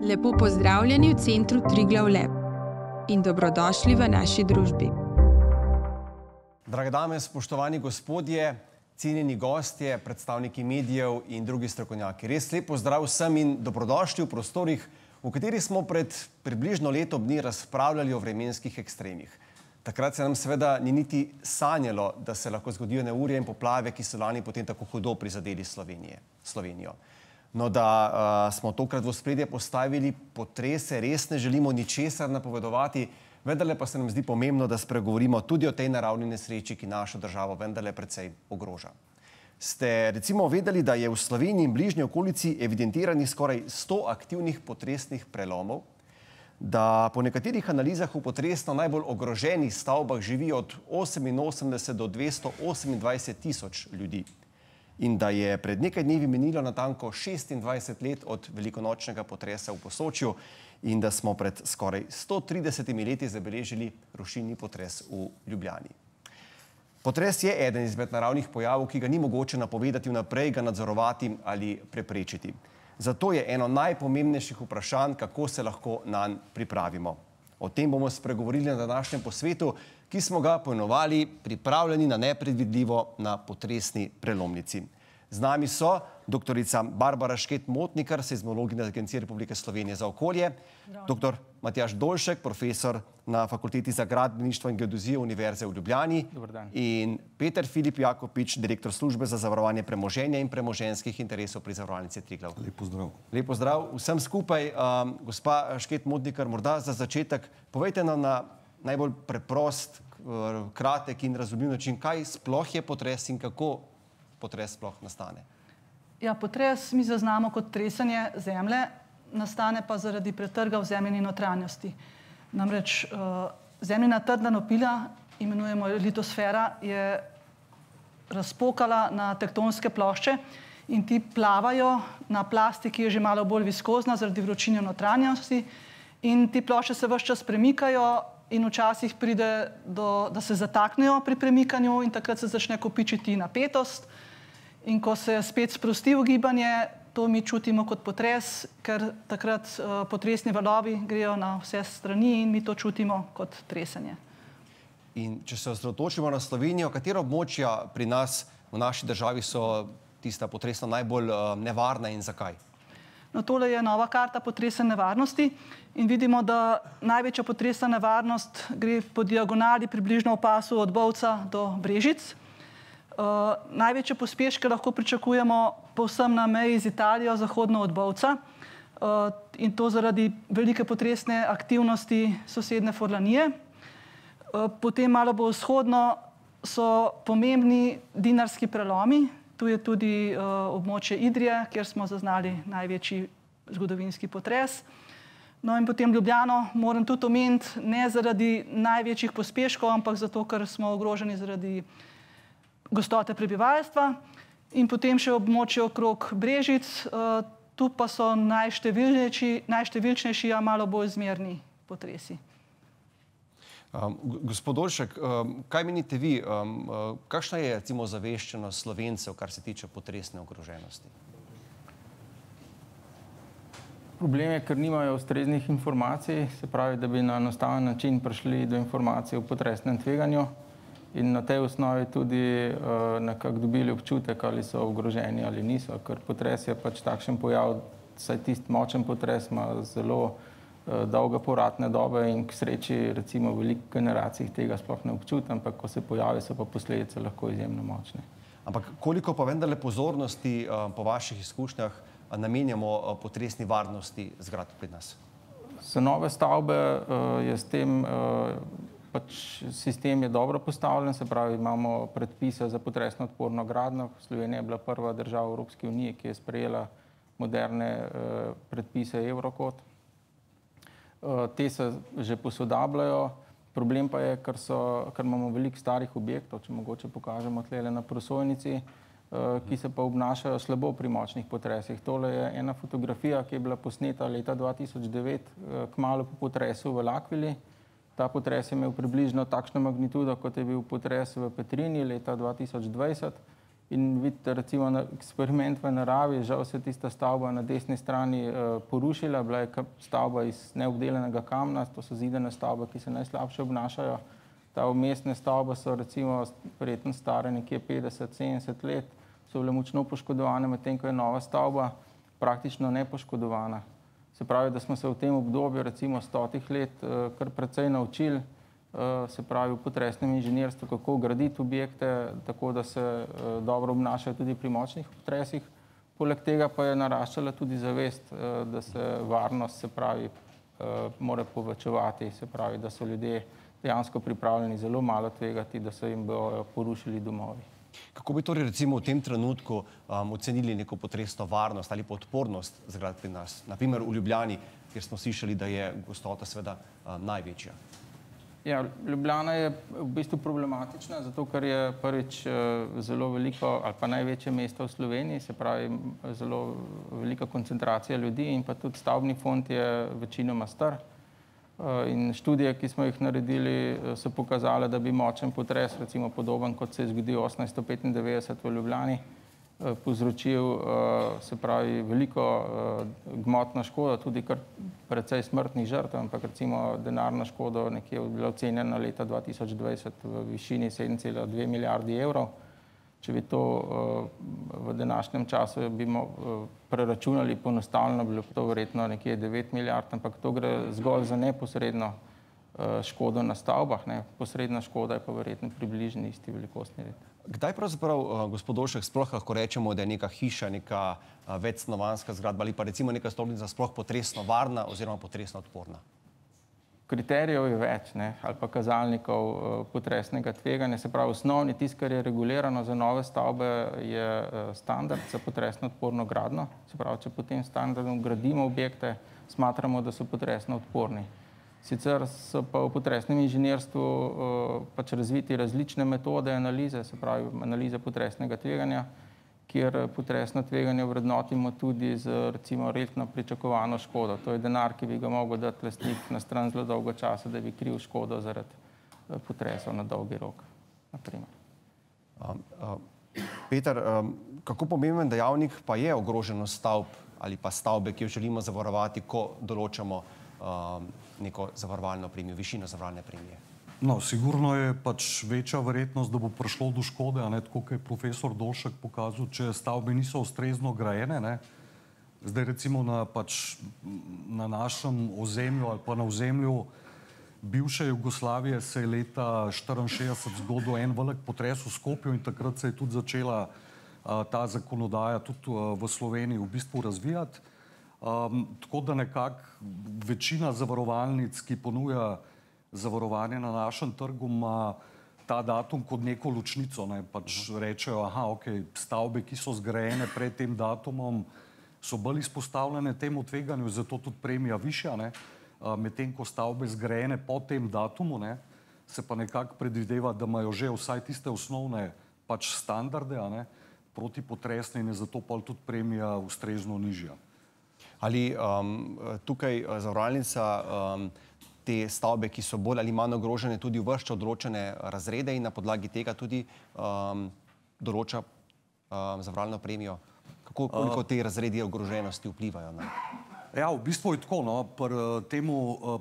Lepo pozdravljeni v centru Triglav Lab in dobrodošli v naši družbi. Drage dame, spoštovani gospodje, cenjeni gostje, predstavniki medijev in drugi strokovnjaki. Res lep pozdrav vsem in dobrodošli v prostorih, v katerih smo pred približno letom dni razpravljali o vremenskih ekstremih. Takrat se nam seveda ni niti sanjalo, da se lahko zgodijo neurje in poplave, ki so lani potem tako hudo prizadeli Slovenijo. No, da smo tokrat v ospredje postavili potrese, res ne želimo ničesar napovedovati, vendarle pa se nam zdi pomembno, da spregovorimo tudi o tej naravni nesreči, ki našo državo vendarle precej ogroža. Ste recimo vedeli, da je v Sloveniji in bližnji okolici evidentiranih skoraj 100 aktivnih potresnih prelomov, da po nekaterih analizah v potresno najbolj ogroženih stavbah živi od 88 do 228 tisoč ljudi. In da je pred nekaj dnevi minilo natanko 26 let od velikonočnega potresa v Posočju in da smo pred skoraj 130 leti zabeležili rušilni potres v Ljubljani. Potres je eden izmed naravnih pojavov, ki ga ni mogoče napovedati vnaprej, ga nadzorovati ali preprečiti. Zato je eno najpomembnejših vprašanj, kako se lahko nanj pripravimo. O tem bomo spregovorili na današnjem posvetu, ki smo ga poimenovali Pripravljeni na nepredvidljivo na potresni prelomnici. Z nami so doktorica Barbara Šket-Motnikar, seizmologinja Agencije Republike Slovenije za okolje, doktor Matjaž Dolšek, profesor na Fakulteti za gradbeništvo in geodezijo Univerze v Ljubljani in Peter Filip Jakopič, direktor službe za zavarovanje premoženja in premoženjskih interesov pri zavarovalnici Triglav. Lep pozdrav. Lep pozdrav vsem skupaj. Gospa Šket-Motnikar, morda za začetek povejte nam na najbolj preprost, kratek in razumljiv način, kaj sploh je potres in kako potres sploh nastane. Ja, potres mi zaznamo kot tresenje zemlje, nastane pa zaradi pretrga v zemljini notranjosti. Namreč zemljina trdna opila, imenujemo litosfera, je razpokala na tektonske plošče in ti plavajo na plasti, ki je že malo bolj viskozna zaradi vročine notranjosti, in ti plošče se ves čas premikajo in včasih pride da se zataknejo pri premikanju in takrat se začne kopičiti napetost. In ko se spet sprosti v gibanje, to mi čutimo kot potres, ker takrat potresni valovi grejo na vse strani in mi to čutimo kot tresenje. In če se osredotočimo na Slovenijo, katera območja pri nas v naši državi so tista potresno najbolj nevarna in zakaj? No, tole je nova karta potresne nevarnosti in vidimo, da največja potresna nevarnost gre po diagonali približno v pasu od Bovca do Brežic. Največje pospeške lahko pričakujemo povsem na meji z Italijo, zahodno od Bovca, in to zaradi velike potresne aktivnosti sosedne Forlanije. Potem malo bolj vzhodno so pomembni dinarski prelomi, tu je tudi območje Idrije, kjer smo zaznali največji zgodovinski potres. No in potem Ljubljano moram tudi omeniti, ne zaradi največjih pospeškov, ampak zato, ker smo ogroženi zaradi gostote prebivalstva. In potem še območje okrog Brežic, tu pa so najštevilčnejši, a malo bolj zmerni potresi. Gospod Dolšek, kaj menite vi, kakšna je recimo ozaveščenost Slovencev, kar se tiče potresne ogroženosti? Problem je, ker nimajo ustreznih informacij, se pravi, da bi na enostaven način prišli do informacij o potresnem tveganju in na tej osnovi tudi nekako dobili občutek, ali so ogroženi ali niso, ker potres je pač takšen pojav, saj tisti močen potres ima zelo dolge povratne dobe in k sreči recimo v velikih generacijah tega sploh ne občuti, ampak ko se pojavi, so pa posledice lahko izjemno močne. Ampak koliko pa vendarle pozornosti po vaših izkušnjah namenjamo potresni varnosti zgradb pri nas? Za nove stavbe je s tem sistem je dobro postavljen, se pravi, imamo predpise za potresno odporno gradnjo. Slovenija je bila prva država v Evropski uniji, ki je sprejela moderne predpise Eurocode. Te se že posodabljajo. Problem pa je, ker imamo veliko starih objektov, če mogoče pokažemo tlele na prosojnici, ki se pa obnašajo slabo pri močnih potresih. Tole je ena fotografija, ki je bila posneta leta 2009, kmalu po potresu v L'Aquili. Ta potres je imel približno takšno magnitudo, kot je bil potres v Petrini leta 2020 in vidite recimo eksperiment v naravi, žal se tista stavba na desni strani porušila, bila je stavba iz neobdelanega kamna, to so zidane stavbe, ki se najslabše obnašajo. Ta vmesne stavbe so recimo verjetno stare nekje 50-70 let, so bile močno poškodovane, medtem ko je nova stavba praktično nepoškodovana. Se pravi, da smo se v tem obdobju recimo 100 let kar precej naučili, se pravi v potresnem inženirstvu, kako graditi objekte, tako da se dobro obnašajo tudi pri močnih potresih. Poleg tega pa je naraščala tudi zavest, da se varnost, se pravi, mora povečevati, se pravi, da so ljudje dejansko pripravljeni zelo malo tvegati, da se jim bojo porušili domovi. Kako bi torej recimo v tem trenutku ocenili neko potresno varnost ali pa odpornost zgradb pri nas? Naprimer v Ljubljani, kjer smo slišali, da je gostota seveda največja. Ja, Ljubljana je v bistvu problematična, zato ker je prvič zelo veliko ali pa največje mesto v Sloveniji, se pravi zelo velika koncentracija ljudi in pa tudi stavbni fond je večinoma star. In študije, ki smo jih naredili, so pokazale, da bi močen potres, recimo podoben, kot se je zgodil 1895 v Ljubljani, povzročil, se pravi, veliko gmotno škodo, tudi kar precej smrtnih žrtev, ampak recimo denarna škoda nekje je bila ocenjena leta 2020 v višini 7,2 milijardi evrov. Če bi to v današnjem času preračunali poenostavljeno, bi bilo to verjetno nekje 9 milijard, ampak to gre zgolj za neposredno škodo na stavbah, posredna škoda je pa verjetno približno isti velikostni red. Kdaj pravzaprav, gospod Dolšek, sploh lahko rečemo, da je neka hiša, neka večstanovanjska zgradba ali pa recimo neka stolpnica sploh potresno varna oziroma potresno odporna? Kriterijev je več, ali pa kazalnikov potresnega tveganja. Se pravi, osnovni tisto, kar je regulirano za nove stavbe, je standard za potresno odporno gradnjo. Se pravi, če po tem standardu gradimo objekte, smatramo, da so potresno odporni. Sicer so pa v potresnem inženirstvu pač razviti različne metode analize, se pravi analize potresnega tveganja, kjer potresno tveganje vrednotimo tudi z recimo letno pričakovano škodo. To je denar, ki bi ga mogel dati lastnik na stran zelo dolgo časa, da bi kril škodo zaradi potresov na dolgi rok, naprimer. Peter, kako pomemben dejavnik pa je ogroženost stavb ali pa stavbe, ki jo želimo zavarovati, ko določamo neko zavarovalno premijo, višino zavarovalne premije? No, sigurno je pač večja verjetnost, da bo prišlo do škode, tako kot je profesor Dolšek pokazal, če stavbe niso ustrezno grajene. Zdaj recimo na našem ozemlju ali pa na ozemlju bivše Jugoslavije se je leta 1964 zgodil en velik potres v Skopju in takrat se je tudi začela ta zakonodaja tudi v Sloveniji v bistvu razvijati. Tako da nekako večina zavarovalnic, ki ponuja zavarovanje na našem trgu, ima ta datum kot neko ločnico. Pač rečejo, stavbe, ki so zgrajene pred tem datumom, so bolj izpostavljene temu tveganju, zato tudi premija višja, medtem ko stavbe zgrajene po tem datumu, se pa nekako predvideva, da imajo že vsaj tiste osnovne pač standarde, protipotresne, in je zato pa tudi premija ustrezno nižja. Ali tukaj zavarovalnica te stavbe, ki so bolj ali manj ogrožene, tudi uvršča določene razrede in na podlagi tega tudi določa zavarovalno premijo? Koliko te razredi ogroženosti vplivajo na? Ja, v bistvu je tako,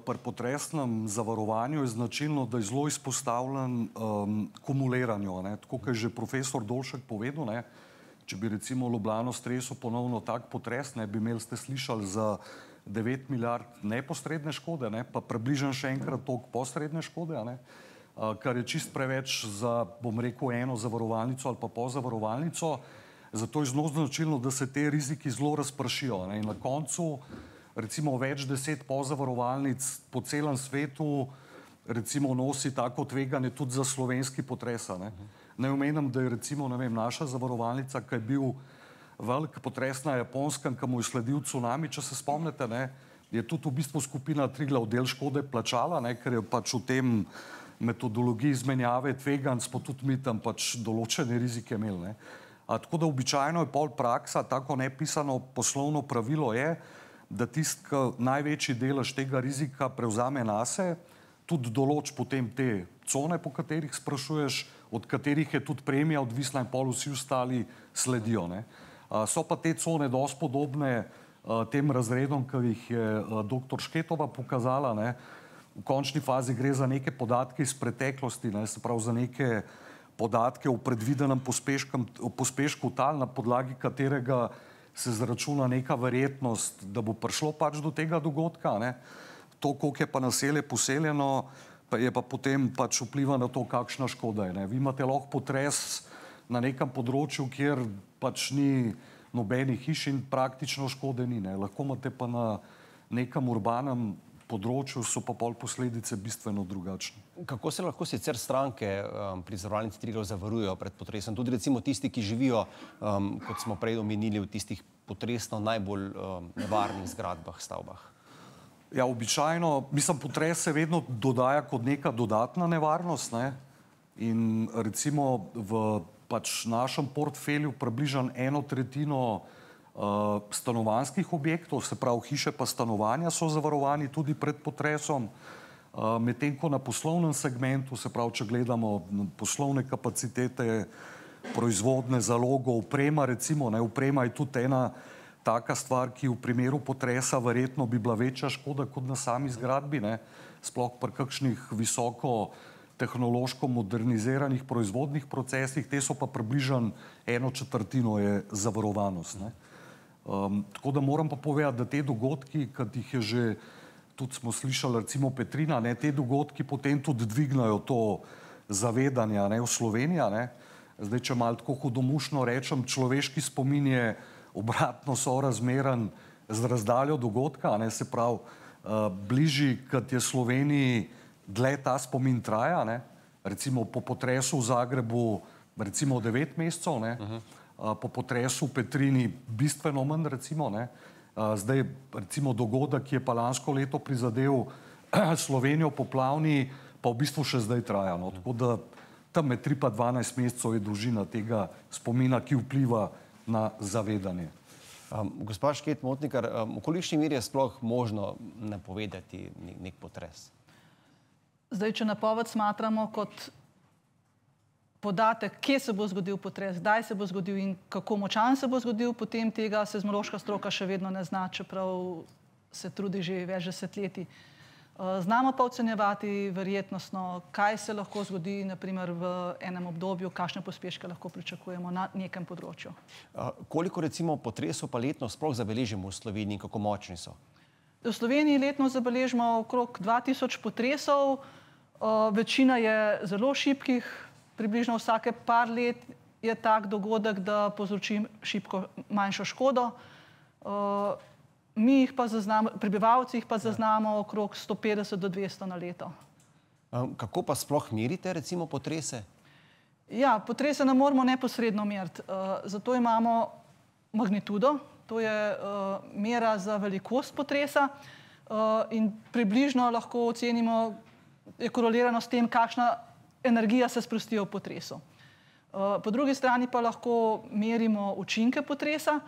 pri potresnem zavarovanju je značilno, da je zelo izpostavljen kumuliranju, tako kot je že profesor Dolšek povedal, če bi recimo Ljubljano stresel ponovno tak potres, bi imeli, ste slišali, za 9 milijard neposredne škode, pa približno še enkrat toliko posredne škode, kar je čist preveč za, bom rekel, eno zavarovalnico ali pa pozavarovalnico. Zato je zelo značilno, da se te riziki zelo razpršijo. In na koncu recimo več 10 pozavarovalnic po celem svetu recimo nosi tako tveganje tudi za slovenski potres. Ne omenim, da je recimo, naša zavarovalnica, ki je bil velik potres na Japonskem, ki mu je sledil cunami, če se spomnite, je tudi v bistvu skupina Triglav del škode plačala, ker je pač v tem metodologiji izmenjave tveganj smo tudi mi tam pač določene rizike imeli. Tako da običajno je pol praksa, tako nepisano poslovno pravilo je, da tisti, ki največji delež tega rizika prevzame nase, tudi določ potem te cone, po katerih sprašuješ, od katerih je tudi premija odvisna in pol vsi ostali sledijo. So pa te cone dosti podobne tem razredom, ki jih je dr. Šketova pokazala. V končni fazi gre za neke podatke iz preteklosti, se pravi za neke podatke o predvidenem pospešku tal, na podlagi katerega se zračuna neka verjetnost, da bo prišlo pač do tega dogodka. To, koliko je pa naselje poseljeno, pa je pa potem pač vpliva na to, kakšna škoda je. Vi imate lahko potres na nekem področju, kjer pač ni nobenih hiš in praktično škode ni. Lahko imate pa na nekem urbanem področju, so pa pol posledice bistveno drugačne. Kako se lahko sicer stranke pri Zavarovalnici Triglav zavarujejo pred potresom? Tudi recimo tisti, ki živijo, kot smo prej omenili, v tistih potresno najbolj nevarnih zgradbah, stavbah. Ja, običajno, mislim, potres se vedno dodaja kot neka dodatna nevarnost, in recimo v pač našem portfelju približno 1/3 stanovanjskih objektov, se pravi hiše pa stanovanja so zavarovani tudi pred potresom, medtem ko na poslovnem segmentu, se pravi, če gledamo poslovne kapacitete, proizvodne zalogo, oprema recimo, oprema je tudi ena taka stvar, ki v primeru potresa verjetno bi bila večja škoda kot na sami zgradbi, sploh pri kakšnih visoko tehnološko moderniziranih proizvodnih procesih, te so pa približno 1/4 je zavarovanost. Tako da moram pa povedati, da te dogodki, kot jih je že, tudi smo slišali recimo Petrina, te dogodki potem tudi dvignajo to zavedanje v Sloveniji. Zdaj, če malo tako hudomušno rečem, človeški spomin je obratno sorazmeren z razdaljo dogodka, se pravi, bližji, kot je Sloveniji, dlje ta spomin traja, recimo po potresu v Zagrebu recimo 9 mesecev, po potresu v Petrini bistveno manj recimo, zdaj recimo dogodek, ki je pa lansko leto prizadel Slovenijo poplavni, pa v bistvu še zdaj traja. Tako da tam med 3 pa 12 mesecev je dolžina tega spomina, ki vpliva na zavedanje. Gospa Šket-Motnikar, v kolikšni meri je sploh možno napovedati nek potres? Zdaj, če napoved smatramo kot podatek, kje se bo zgodil potres, kdaj se bo zgodil in kako močan se bo zgodil, potem tega seizmološka stroka še vedno ne zna, čeprav se trudi že več desetletij. Znamo pa ocenjevati verjetnostno, kaj se lahko zgodi, naprimer v enem obdobju, kakšne pospeške lahko pričakujemo na nekem področju. Koliko recimo potresov pa letno sploh zabeležimo v Sloveniji, kako močni so? V Sloveniji letno zabeležimo okrog 2000 potresov, večina je zelo šibkih, približno vsake par let je tak dogodek, da povzroči šibko manjšo škodo. Mi jih pa zaznamo, prebivalci jih pa zaznamo okrog 150 do 200 na leto. Kako pa sploh merite recimo potrese? Ja, potrese ne moramo neposredno meriti, zato imamo magnitudo, to je mera za velikost potresa in približno lahko ocenimo, je korelirano s tem, kakšna energija se sprosti v potresu. Po drugi strani pa lahko merimo učinke potresa,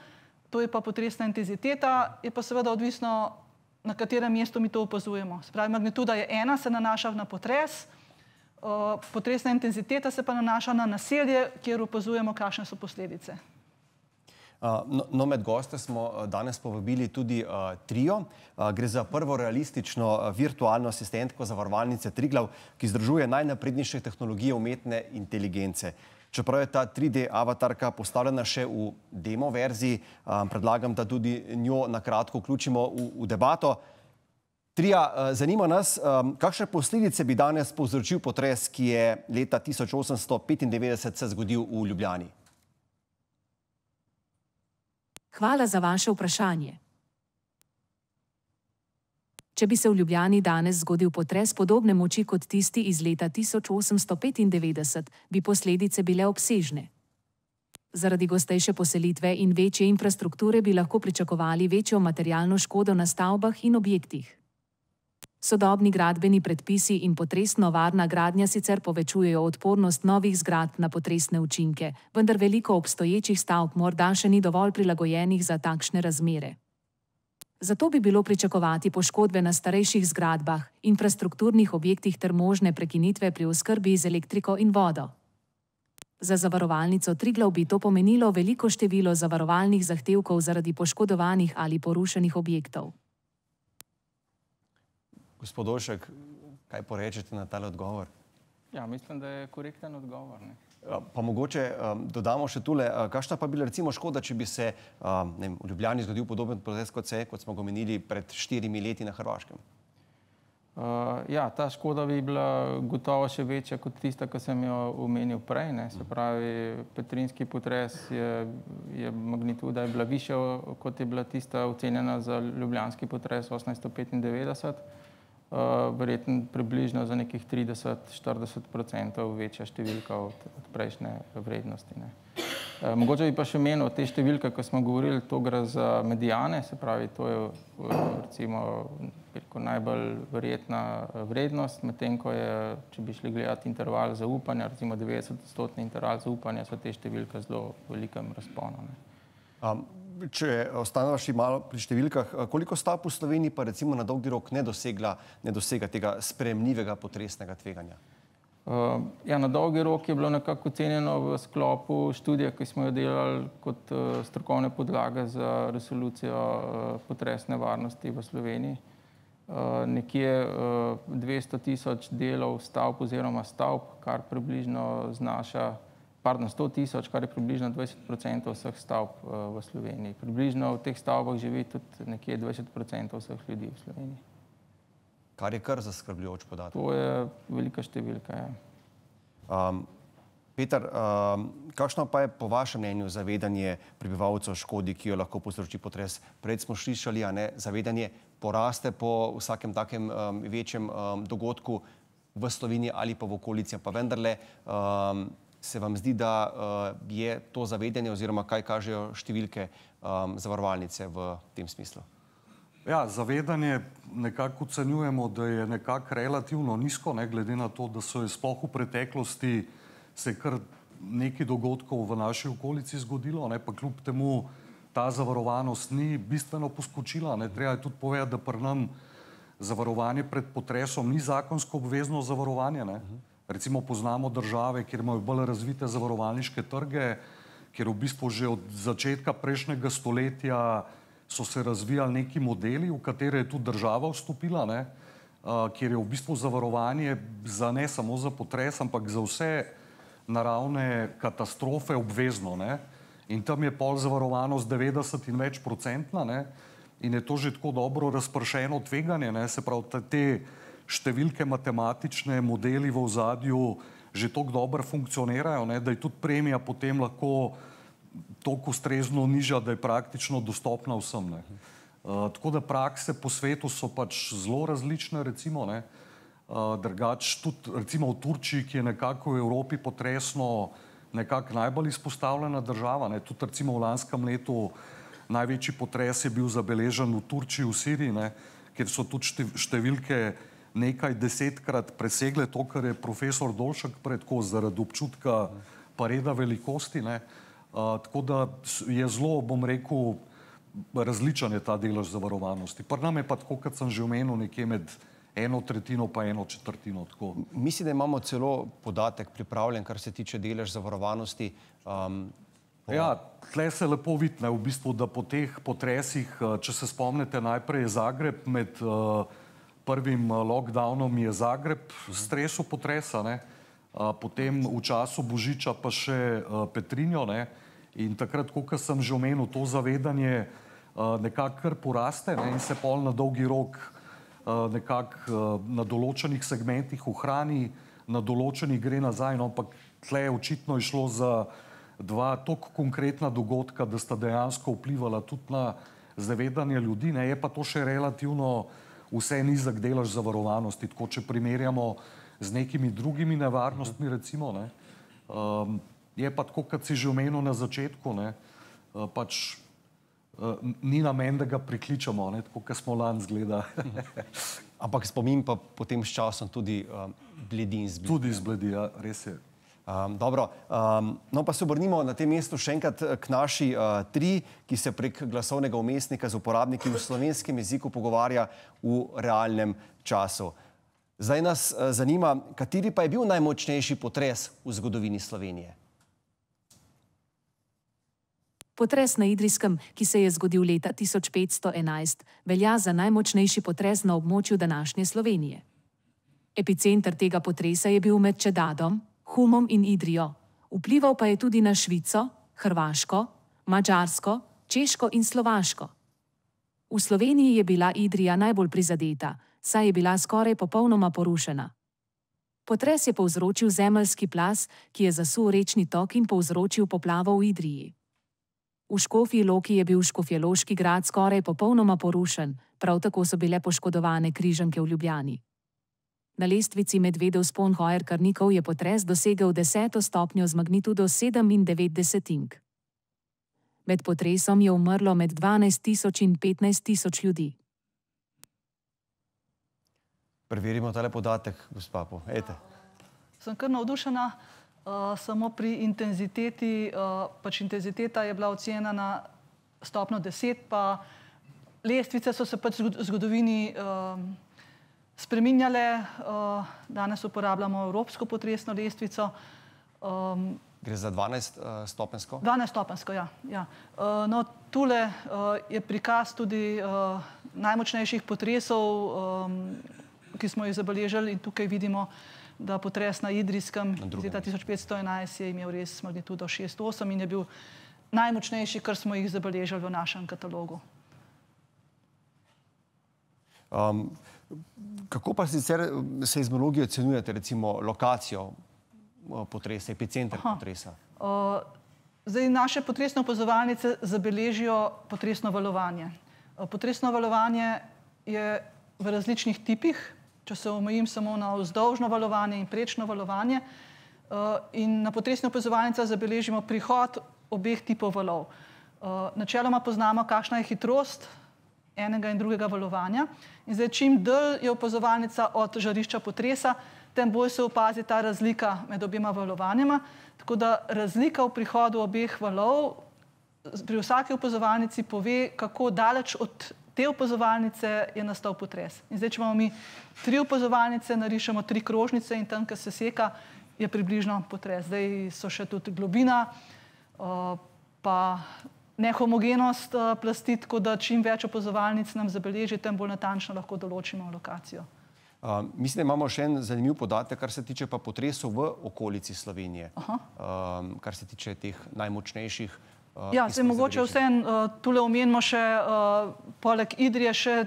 to je pa potresna intenziteta, je pa seveda odvisno, na katerem mestu mi to opazujemo. Se pravi, magnituda je 1, se nanaša na potres, potresna intenziteta se pa nanaša na naselje, kjer opazujemo, kakšne so posledice. No, med goste smo danes povabili tudi trio. Gre za prvo realistično virtualno asistentko Zavarovalnice Triglav, ki združuje najnaprednejše tehnologije umetne inteligence. Čeprav je ta 3D avatarka postavljena še v demo verziji, predlagam, da tudi njo na kratko vključimo v debato. Tria, zanima nas, kakšne posledice bi danes povzročil potres, ki je leta 1895 se zgodil v Ljubljani? Hvala za vaše vprašanje. Če bi se v Ljubljani danes zgodil potres podobne moči kot tisti iz leta 1895, bi posledice bile obsežne. Zaradi gostejše poselitve in večje infrastrukture bi lahko pričakovali večjo materialno škodo na stavbah in objektih. Sodobni gradbeni predpisi in potresno varna gradnja sicer povečujejo odpornost novih zgradb na potresne učinke, vendar veliko obstoječih stavb morda še ni dovolj prilagojenih za takšne razmere. Zato bi bilo pričakovati poškodbe na starejših zgradbah, infrastrukturnih objektih ter možne prekinitve pri oskrbi z elektriko in vodo. Za zavarovalnico Triglav bi to pomenilo veliko število zavarovalnih zahtevkov zaradi poškodovanih ali porušenih objektov. Gospod Dolšek, kaj porečete na tale odgovor? Ja, mislim, da je korekten odgovor. Ne? Pa mogoče dodamo še tule, kakšna pa bi bila recimo škoda, če bi se v Ljubljani zgodil podoben proces kot smo ga omenili pred 4 leti na Hrvaškem? Ja, ta škoda bi bila gotovo še večja kot tista, ki sem jo omenil prej. Ne? Se pravi, petrinski potres je magnituda je bila višja, kot je bila tista ocenjena za ljubljanski potres 1895. Verjetno približno za nekih 30–40% večja številka od prejšnje vrednosti. Ne. Mogoče bi pa še menil te številke, ko smo govorili, to gre za medijane, se pravi, to je recimo najbolj verjetna vrednost, medtem ko je, če bi šli gledati interval zaupanja, recimo 90% interval zaupanja, so te številke zelo v velikem razponu. Če ostaneva še malo pri številkah, koliko stavb v Sloveniji pa recimo na dolgi rok ne dosega tega sprejemljivega potresnega tveganja? Ja, na dolgi rok je bilo nekako ocenjeno v sklopu študije, ki smo jo delali kot strokovne podlage za resolucijo potresne varnosti v Sloveniji. Nekje 200 000 delov stavb oziroma stavb, kar približno znaša 100 000, kar je približno 20% vseh stavb v Sloveniji. Približno v teh stavbah živi tudi nekje 20% vseh ljudi v Sloveniji. Kar je kar zaskrbljujoč podatek. To je velika številka, ja. Peter, kakšno pa je po vašem mnenju zavedanje prebivalcev škodi, ki jo lahko povzroči potres? Prej smo slišali, zavedanje poraste po vsakem takem večjem dogodku v Sloveniji ali pa v okolici, pa vendarle se vam zdi, da je to zavedanje oziroma kaj kažejo številke zavarovalnice v tem smislu? Ja, zavedanje nekako ocenjujemo, da je nekako relativno nizko, ne, glede na to, da so je sploh v preteklosti se kar nekaj dogodkov v naši okolici zgodilo, ne, pa kljub temu ta zavarovanost ni bistveno poskočila. Ne. Treba je tudi povedati, da pri nam zavarovanje pred potresom ni zakonsko obvezno zavarovanje. Ne. Recimo poznamo države, kjer imajo bolj razvite zavarovalniške trge, kjer v bistvu že od začetka prejšnjega stoletja so se razvijali neki modeli, v katere je tudi država vstopila, ne, kjer je v bistvu zavarovanje za ne samo za potres, ampak za vse naravne katastrofe obvezno. Ne. In tam je pol zavarovanost 90 in več procentna, ne, in je to že tako dobro razpršeno tveganje, ne, se pravi, te številke matematične modeli v ozadju že toliko dobro funkcionirajo, ne, da je tudi premija potem lahko toliko ustrezno nižja, da je praktično dostopna vsem. Ne. Tako da prakse po svetu so pač zelo različne, recimo, ne. Drugač tudi recimo v Turčiji, ki je nekako v Evropi potresno nekako najbolj izpostavljena država, ne. Tudi recimo v lanskem letu največji potres je bil zabeležen v Turčiji, v Siriji, ne, kjer so tudi številke nekaj 10-krat presegle to, kar je profesor Dolšek predko zaradi občutka pa reda velikosti, ne. Tako da je zelo, bom rekel, različen je ta delež zavarovanosti. Pri nam je pa tako, kot sem že omenil, nekje med 1/3 pa 1/4. Tako. Mislim, da imamo celo podatek pripravljen, kar se tiče delež zavarovanosti. Ja, tle se lepo vidi, v bistvu, da po teh potresih, če se spomnite, najprej je Zagreb med prvim lockdownom je Zagreb stresu potresa, ne. Potem v času Božiča pa še Petrinjo, ne. In takrat, kot sem že omenil, to zavedanje nekako kar poraste, ne, in se pol na dolgi rok nekako na določenih segmentih ohrani, na določenih gre nazaj, no, ampak tle je očitno išlo za dva toliko konkretna dogodka, da sta dejansko vplivala tudi na zavedanje ljudi, ne. Je pa to še relativno vse nizek delež zavarovanosti, tako če primerjamo z nekimi drugimi nevarnostmi, recimo, ne. Je pa tako, kot si že omenil na začetku, ne, pač ni namen, da ga prikličemo, ne, tako, kot smo lani zgleda. Ampak spomin pa potem s časom tudi bledi in zbledi. Tudi zbledi, ja, res je. Dobro, no pa se obrnimo na tem mestu še enkrat k naši tri, ki se prek glasovnega vmesnika z uporabniki v slovenskem jeziku pogovarja v realnem času. Zdaj nas zanima, kateri pa je bil najmočnejši potres v zgodovini Slovenije? Potres na Idrijskem, ki se je zgodil leta 1511, velja za najmočnejši potres na območju današnje Slovenije. Epicenter tega potresa je bil med Čedadom, Humom in Idrijo, vplival pa je tudi na Švico, Hrvaško, Madžarsko, Češko in Slovaško. V Sloveniji je bila Idrija najbolj prizadeta, saj je bila skoraj popolnoma porušena. Potres je povzročil zemeljski plaz, ki je zasul rečni tok in povzročil poplavo v Idriji. V Škofji Loki je bil škofjeloški grad skoraj popolnoma porušen, prav tako so bile poškodovane Križanke v Ljubljani. Na lestvici medvedov Sponheuer-Karnikov je potres dosegel 10. stopnjo z magnitudo 7,9. Med potresom je umrlo med 12.000 in 15.000 ljudi. Preverimo tale podatek, gospa Povejte. Sem kar navdušena, samo pri intenziteti, pač intenziteta je bila ocenjena na stopnjo 10, pa lestvice so se pač v zgodovini spreminjale. Danes uporabljamo evropsko potresno lestvico. Gre za 12-stopenjsko? 12-stopenjsko, ja. No, tule je prikaz tudi najmočnejših potresov, ki smo jih zabeležili, in tukaj vidimo, da potres na Idrijskem iz leta 1511 je imel res magnitudo 6,8 in je bil najmočnejši, kar smo jih zabeležili v našem katalogu. Kako pa sicer seizmologiji ocenjujete recimo lokacijo potresa, epicenter potresa? Zdaj, naše potresne opazovalnice zabeležijo potresno valovanje. Potresno valovanje je v različnih tipih, če se omejim samo na vzdolžno valovanje in prečno valovanje. In na potresne opazovalnice zabeležimo prihod obeh tipov valov. Načeloma poznamo, kakšna je hitrost enega in drugega valovanja. In zdaj, čim dlje je opazovalnica od žarišča potresa, tem bolj se opazi ta razlika med obema valovanjima. Tako da razlika v prihodu obeh valov pri vsaki opazovalnici pove, kako daleč od te opazovalnice je nastal potres. In zdaj, če imamo mi 3 opazovalnice, narišemo 3 krožnice in tam, kjer se seka, je približno potres. Zdaj so še tudi globina, pa nehomogenost plasti, tako da čim več opazovalnic nam zabeleži, tem bolj natančno lahko določimo lokacijo. Mislim, da imamo še en zanimiv podatek, kar se tiče pa potresov v okolici Slovenije, kar se tiče teh najmočnejših. Ja, zdaj mogoče vseeno tule omenimo še poleg Idrije še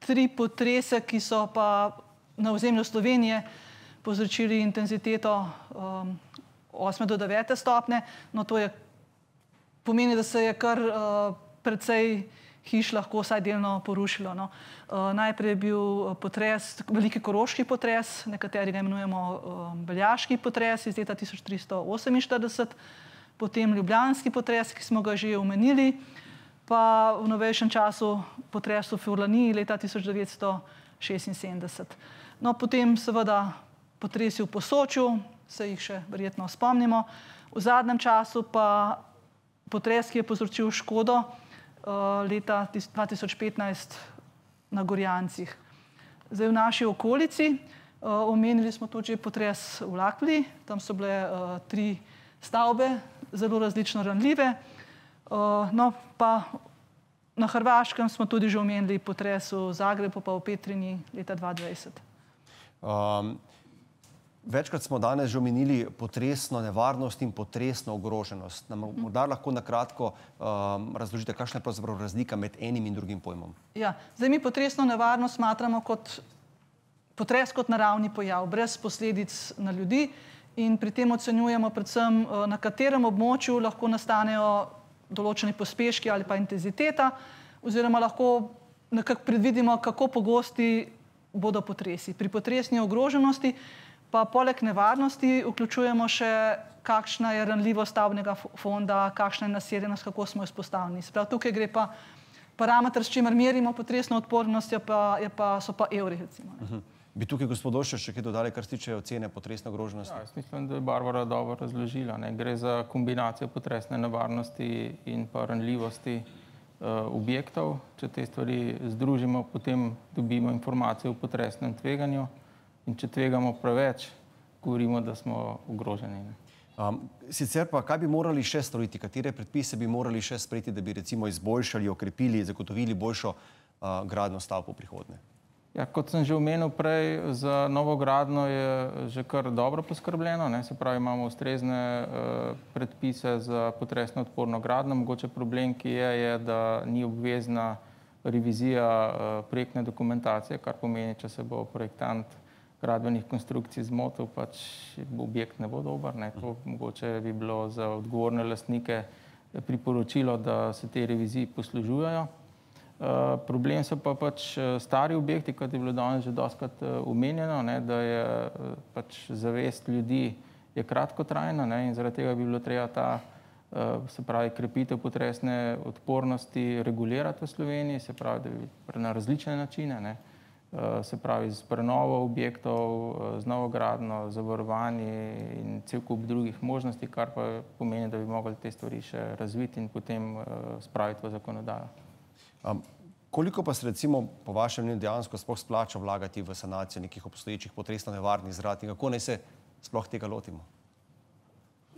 3 potrese, ki so pa na ozemlju Slovenije povzročili intenziteto 8. do 9. stopnje. No, to pomeni, da se je kar precej hiš lahko vsaj delno porušilo. Najprej je bil potres, veliki koroški potres, nekateri ga imenujemo beljaški potres iz leta 1348, potem ljubljanski potres, ki smo ga že omenili, pa v novejšem času potres v Furlaniji leta 1976. No, potem seveda potresi v Posočju, se jih še verjetno spomnimo. V zadnjem času pa potres, ki je povzročil škodo leta 2015 na Gorjancih. Zdaj v naši okolici, omenili smo tudi že potres v Laklji, tam so bile 3 stavbe, zelo različno ranljive. No, pa na Hrvaškem smo tudi že omenili potres v Zagrebu, pa v Petrinji leta 2020. Večkrat smo danes že omenili potresno nevarnost in potresno ogroženost. Nam morda lahko na kratko razložite, kakšna je pravzaprav razlika med enim in drugim pojmom? Ja, zdaj mi potresno nevarnost smatramo kot potres kot naravni pojav, brez posledic na ljudi. In pri tem ocenjujemo predvsem, na katerem območju lahko nastanejo določeni pospeški ali pa intenziteta, oziroma lahko nekako predvidimo, kako pogosti bodo potresi. Pri potresni ogroženosti pa poleg nevarnosti vključujemo še, kakšna je ranljivost stavbnega fonda, kakšna je naseljenost, kako smo izpostavljeni. Sprav tukaj gre pa parameter, s čimer merimo potresno odpornost, so pa evri, recimo. Bi tukaj gospod Dolšek še kaj dodali, kar se tiče ocene potresne ogroženosti? Ja, jaz mislim, da je Barbara dobro razložila. Gre za kombinacijo potresne nevarnosti in pa ranljivosti objektov. Če te stvari združimo, potem dobimo informacije o potresnem tveganju in če tvegamo preveč, govorimo, da smo ogroženi. Sicer pa, kaj bi morali še storiti, katere predpise bi morali še sprejeti, da bi recimo izboljšali, okrepili, zagotovili boljšo gradnjo stavb v prihodnje? Ja, kot sem že omenil prej, za novogradnjo je že kar dobro poskrbljeno, ne? Se pravi, imamo ustrezne predpise za potresno odporno gradnjo. Mogoče problem, ki je, da ni obvezna revizija projektne dokumentacije, kar pomeni, če se bo projektant gradbenih konstrukcij zmotil, pač objekt ne bo dober, ne? To mogoče bi bilo za odgovorne lastnike priporočilo, da se te reviziji poslužujejo. Problem so pa pač stari objekti, kot je bilo danes že dostikrat omenjeno, ne, da je pač zavest ljudi je kratkotrajna, ne, in zaradi tega bi bilo treba se pravi, krepitev potresne odpornosti regulirati v Sloveniji, se pravi, da bi na različne načine, ne, se pravi, z prenovo objektov, z novogradnjo, zavarovanji in cel kup drugih možnosti, kar pa pomeni, da bi mogli te stvari še razviti in potem spraviti v zakonodajo. Koliko pa se recimo po vašem mnenju dejansko sploh splača vlagati v sanacijo nekih obstoječih potresno nevarnih zgradb in kako naj se sploh tega lotimo?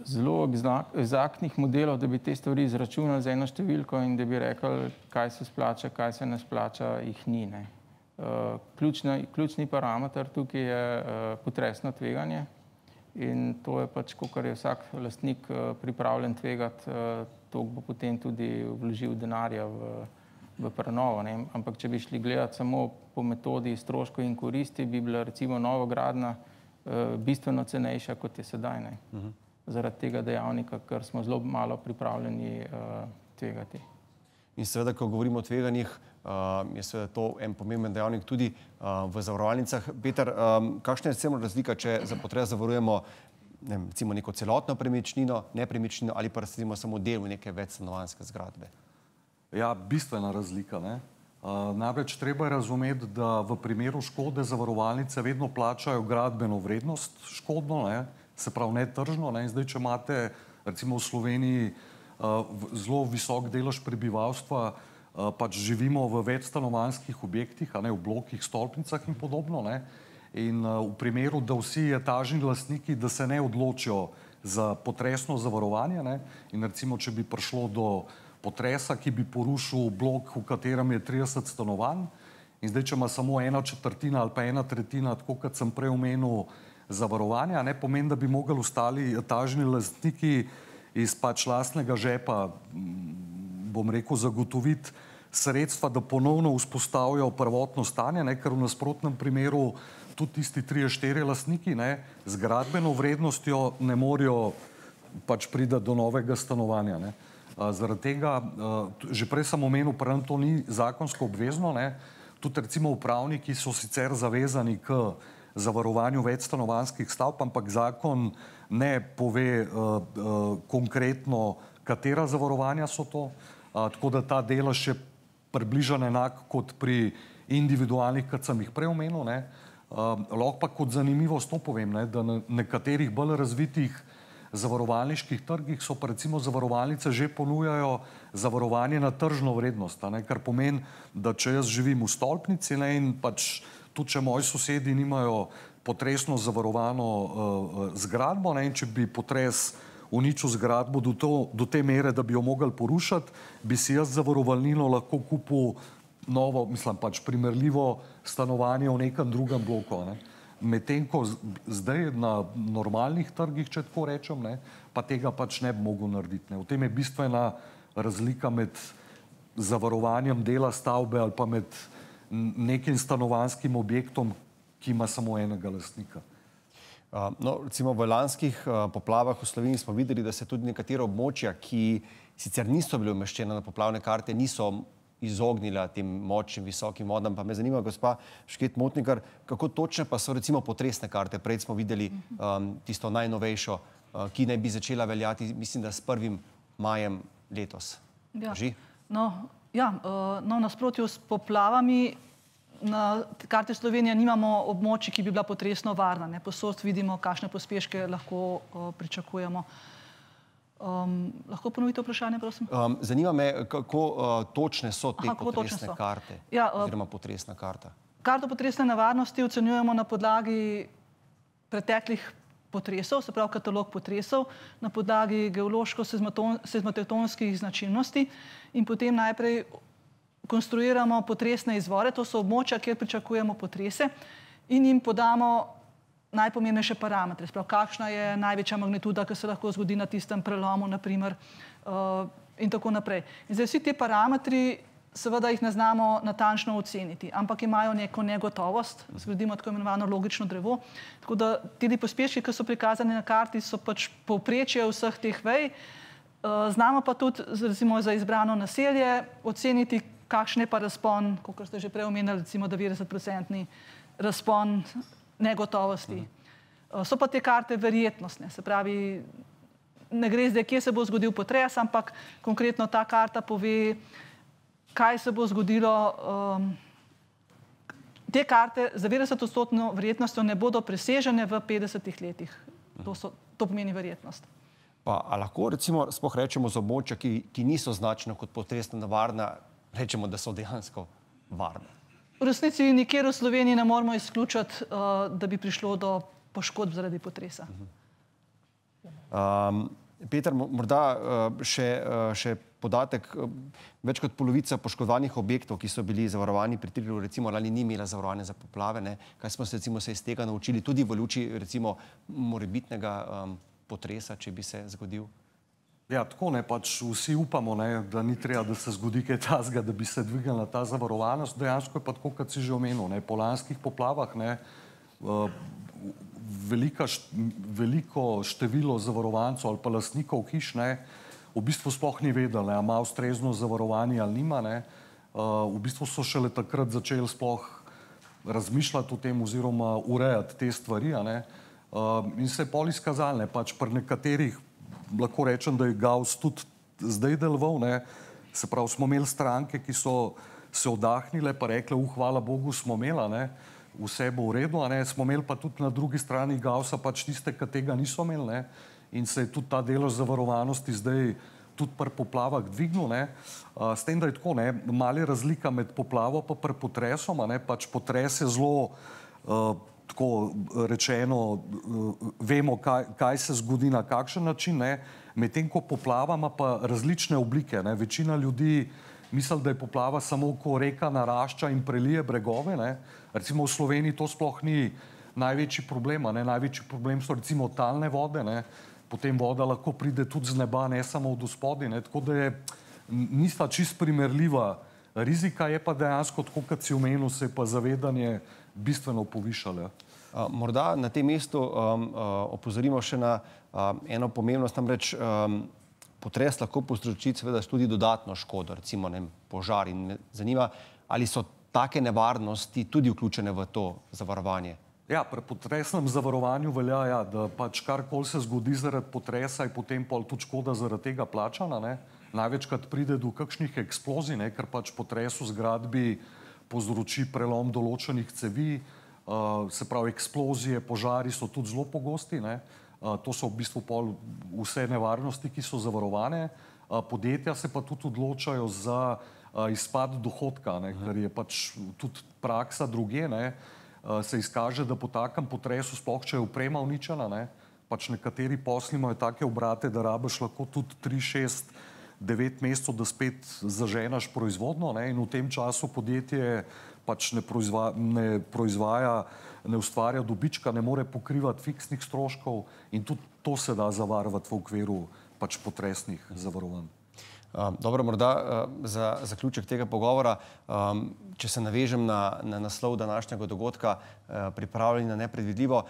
Zelo eksaktnih modelov, da bi te stvari izračunali z eno številko in da bi rekli, kaj se splača, kaj se ne splača, jih ni, ne. Ključni parameter tukaj je potresno tveganje in to je pač, kakor je vsak lastnik pripravljen tvegati, toliko bo potem tudi vložil denarja v prenovo, ne. Ampak če bi šli gledati samo po metodi stroškov in koristi, bi bila recimo novogradnja bistveno cenejša, kot je sedaj, ne. Zaradi tega dejavnika, ker smo zelo malo pripravljeni tvegati. In seveda, ko govorimo o tveganjih, je seveda to en pomemben dejavnik tudi v zavarovalnicah. Peter, kakšna je recimo razlika, če za potres zavarujemo recimo neko celotno nepremičnino ali pa recimo samo del neke večstanovanjske zgradbe? Ja, bistvena razlika, ne. Namreč treba je razumeti, da v primeru škode zavarovalnice vedno plačajo gradbeno vrednost škodno, ne, se pravi ne tržno, ne. In zdaj, če imate recimo v Sloveniji zelo visok delež prebivalstva, pač živimo v večstanovanjskih objektih, a ne, v blokih, stolpnicah in podobno, ne. In v primeru, da vsi etažni lastniki, da se ne odločijo za potresno zavarovanje, ne, in recimo, če bi prišlo do potresa, ki bi porušil blok, v katerem je 30 stanovanj, in zdaj, če ima samo 1/4 ali pa 1/3, tako kot sem prej omenil, zavarovanja, ne, pomeni, da bi mogli ostali etažni lastniki iz pač lastnega žepa, bom rekel, zagotoviti sredstva, da ponovno vzpostavijo prvotno stanje, ne, ker v nasprotnem primeru tudi tisti 3-4 lastniki, ne, z gradbeno vrednostjo ne morejo pač priti do novega stanovanja, ne. Zaradi tega, že prej sem omenil, preden to ni zakonsko obvezno, ne, tudi recimo upravniki so sicer zavezani k zavarovanju večstanovanjskih stavb, ampak zakon ne pove konkretno, katera zavarovanja so to, tako da ta delež je približno enak kot pri individualnih, kot sem jih prej omenil, ne. Lahko pa kot zanimivost to povem, ne, da na nekaterih bolj razvitih zavarovalniških trgih so pa recimo zavarovalnice že ponujajo zavarovanje na tržno vrednost, a ne, kar pomeni, da če jaz živim v stolpnici, ne, in pač tudi če moji sosedi nimajo potresno zavarovano zgradbo, ne, in če bi potres uničil zgradbo do te mere, da bi jo mogli porušiti, bi si jaz zavarovalnino lahko kupil novo, mislim pač primerljivo stanovanje v nekem drugem bloku, ne. Medtem ko zdaj na normalnih trgih, če tako rečem, ne, pa tega pač ne bi mogel narediti, ne. V tem je bistvena razlika med zavarovanjem dela stavbe ali pa med nekim stanovanjskim objektom, ki ima samo enega lastnika. No, recimo v lanskih poplavah v Sloveniji smo videli, da se tudi nekatera območja, ki sicer niso bile umeščena na poplavne karte, niso izognila tem močnim, visokim vodam. Pa me zanima, gospa Šket Motnikar, kako točne pa so recimo potresne karte. Prej smo videli tisto najnovejšo, ki naj bi začela veljati, mislim, da s 1. majem letos. Drži? No, nasprotju s poplavami na karti Slovenije nimamo območij, ki bi bila potresno varna, ne. Povsod vidimo, kakšne pospeške lahko pričakujemo. Lahko ponovite vprašanje, prosim? Zanima me, kako točne so te potresne karte oziroma potresna karta. Karto potresne nevarnosti ocenjujemo na podlagi preteklih potresov, se pravi katalog potresov na podlagi geološko-seizmotektonskih značilnosti in potem najprej konstruiramo potresne izvore, to so območja, kjer pričakujemo potrese in jim podamo najpomembnejše parametre, se pravi, kakšna je največja magnituda, ki se lahko zgodi na tistem prelomu, naprimer, in tako naprej. In zdaj vsi ti parametri, seveda jih ne znamo natančno oceniti, ampak imajo neko negotovost, zgradimo tako imenovano logično drevo, tako da ti pospeški, ki so prikazani na karti, so pač povprečje vseh teh vej, znamo pa tudi, recimo za izbrano naselje, oceniti, kakšen je pa razpon, kot ste že prej omenili, recimo 90% razpon negotovosti. So pa te karte verjetnostne, se pravi, ne gre zdaj, kje se bo zgodil potres, ampak konkretno ta karta pove, kaj se bo zgodilo. Te karte za 90% verjetnostjo ne bodo presežene v 50 letih. To pomeni verjetnost. Pa lahko recimo sploh rečemo za območja, ki niso označena kot potresno nevarna, rečemo, da so dejansko varne? V resnici nikjer v Sloveniji ne moramo izključiti, da bi prišlo do poškodb zaradi potresa. Peter, morda še podatek, več kot polovica poškodovanih objektov, ki so bili zavarovani pri Triglavu, recimo ali ni imela zavarovane za poplave, kaj smo se recimo iz tega naučili, tudi v luči recimo morebitnega potresa, če bi se zgodil? Ja, tako ne, pač vsi upamo, da ni treba, da se zgodi kaj takega, da bi se dvignila ta zavarovanost. Dejansko je pa tako, kot si že omenil, po lanskih poplavah veliko število zavarovancev ali pa lastnikov hiš v bistvu sploh ni vedel, ali ima ustrezno zavarovanje ali nima. V bistvu so šele takrat začeli sploh razmišljati o tem oziroma urejati te stvari. In se je pol izkazalo, pač pri nekaterih, lahko rečem, da je Gauss tudi zdaj deloval. Se pravi, smo imeli stranke, ki so se oddahnile pa rekle, hvala Bogu smo imeli, vse bo v redu. Smo imeli pa tudi na drugi strani Gaussa pač tiste, ki tega niso imeli. In se je tudi ta delež zavarovanosti zdaj tudi pri poplavah dvignil. S tem, da je tako, mali razlika med poplavo pa pri potresom. Pač potres je zelo, tako rečeno, vemo, kaj se zgodi na kakšen način, medtem ko poplava ima pa različne oblike. Večina ljudi misli, da je poplava samo, ko reka narašča in prelije bregove. Recimo v Sloveniji to sploh ni največji problem. Največji problem so recimo talne vode, potem voda lahko pride tudi z neba, ne samo od spodaj. Tako da nista čist primerljiva rizika, je pa dejansko, tako kot si omenil, se je pa zavedanje bistveno povišalo. Morda na tem mestu opozorimo še na eno pomembnost, namreč potres lahko povzroči seveda tudi dodatno škodo, recimo požar. In me zanima, ali so take nevarnosti tudi vključene v to zavarovanje? Ja, pri potresnem zavarovanju velja, da pač karkoli se zgodi zaradi potresa, je potem tudi škoda zaradi tega plačana. Največkrat pride do kakšnih eksplozij, ker pač potres v zgradbi povzroči prelom določenih cevi, se pravi eksplozije, požari so tudi zelo pogosti. To so v bistvu vse nevarnosti, ki so zavarovane. Podjetja se pa tudi odločajo za izpad dohodka, ker je pač tudi praksa drugje. Se izkaže, da po takem potresu, sploh če je oprema uničena, pač nekateri posli imajo take obrate, da rabiš lahko tudi 3, 6, 9 mesecev, da spet zaženaš proizvodno, in v tem času podjetje pač ne proizvaja, ne ustvarja dobička, ne more pokrivati fiksnih stroškov in tudi to se da zavarovati v okviru pač potresnih zavarovanj. Dobro, morda za zaključek tega pogovora, če se navežem na naslov današnjega dogodka, pripravljeni na nepredvidljivo,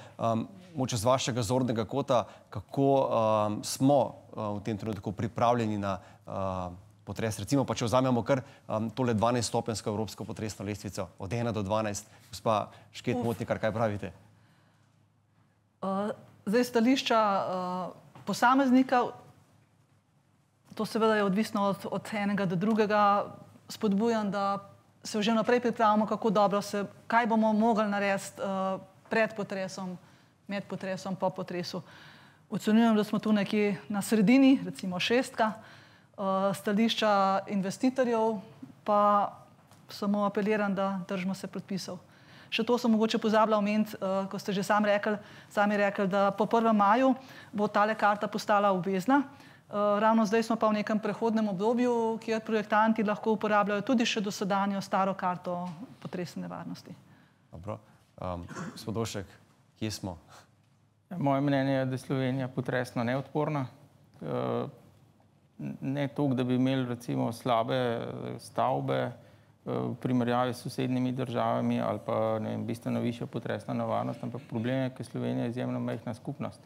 moče z vašega zornega kota, kako smo v tem trenutku pripravljeni na potres. Recimo pa, če vzamemo kar tole 12-stopenjsko evropsko potresno lestvico, od 1 do 12. Gospa Šket-Motnikar, kaj pravite? Zdaj stališča posameznika, to seveda je odvisno od enega do drugega. Spodbujam, da se že naprej pripravimo, kako dobro kaj bomo mogli narediti pred potresom, med potresom, po potresu. Ocenjujem, da smo tu nekje na sredini, recimo 6. Stališča investitorjev pa samo apeliram, da držimo se predpisov. Še to sem mogoče pozabila omeniti, ko ste že sami rekli, da po 1. maju bo tale karta postala obvezna. Ravno zdaj smo pa v nekem prehodnem obdobju, kjer projektanti lahko uporabljajo tudi še dosedanjo staro karto potresne nevarnosti. Dobro. Gospod Dolšek, kje smo? Moje mnenje je, da je Slovenija potresno neodporna. Ne toliko, da bi imeli recimo slabe stavbe v primerjavi s sosednjimi državami ali pa bistveno višjo potresno nevarnost, ampak problem je, ker Slovenija je izjemno majhna skupnost.